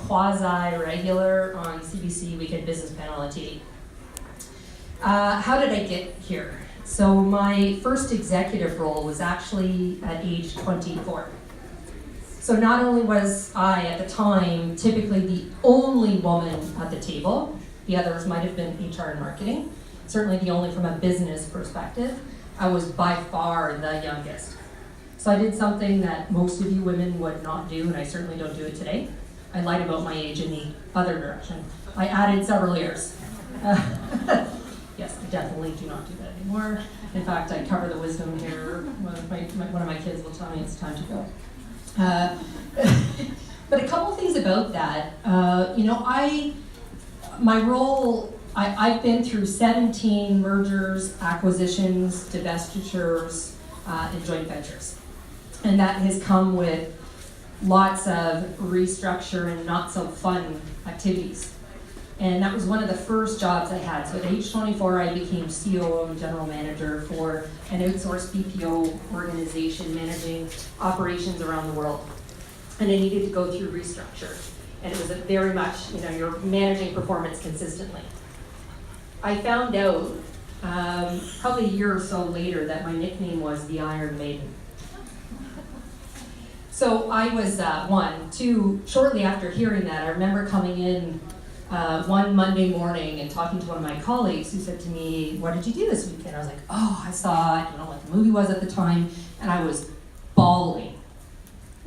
quasi-regular on CBC Weekend Business Panel on TV. How did I get here? So my first executive role was actually at age 24. So not only was I, at the time, typically the only woman at the table, the others might have been HR and marketing, certainly the only from a business perspective, I was by far the youngest. So I did something that most of you women would not do, and I certainly don't do it today. I lied about my age in the other direction. I added several years. Yes, I definitely do not do that anymore. In fact, I cover the wisdom here. One of my kids will tell me it's time to go. But a couple things about that. My role, I've been through 17 mergers, acquisitions, divestitures, and joint ventures. And that has come with lots of restructure and not so fun activities. And that was one of the first jobs I had. So at age 24, I became COO and general manager for an outsourced BPO organization managing operations around the world. And I needed to go through restructure. And it was very much, you're managing performance consistently. I found out probably a year or so later that my nickname was the Iron Maiden. So I was shortly after hearing that, I remember coming in one Monday morning and talking to one of my colleagues who said to me, "What did you do this weekend?" I was like, "Oh, I saw, I don't know what the movie was at the time," and I was bawling.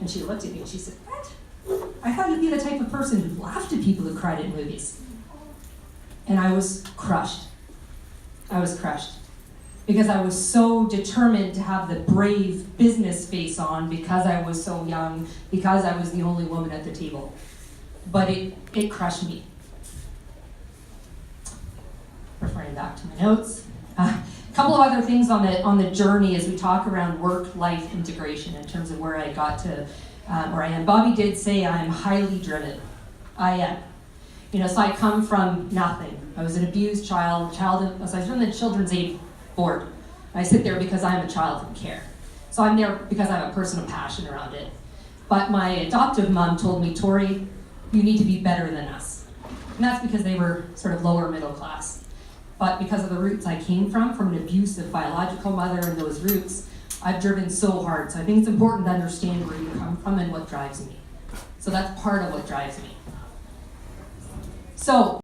And she looked at me and she said, "What? I thought you'd be the type of person who laughed at people who cried at movies." And I was crushed. Because I was so determined to have the brave business face on because I was so young, because I was the only woman at the table. But it crushed me. Referring back to my notes. A couple of other things on the journey as we talk around work-life integration in terms of where I got to where I am. Bobby did say I am highly driven. I am. So I come from nothing. I was an abused child. So I was from the Children's Aid Board. I sit there because I'm a child in care. So I'm there because I have a personal passion around it. But my adoptive mom told me, "Tori, you need to be better than us." And that's because they were sort of lower middle class. But because of the roots I came from an abusive biological mother and those roots, I've driven so hard. So I think it's important to understand where you come from and what drives me. So that's part of what drives me. So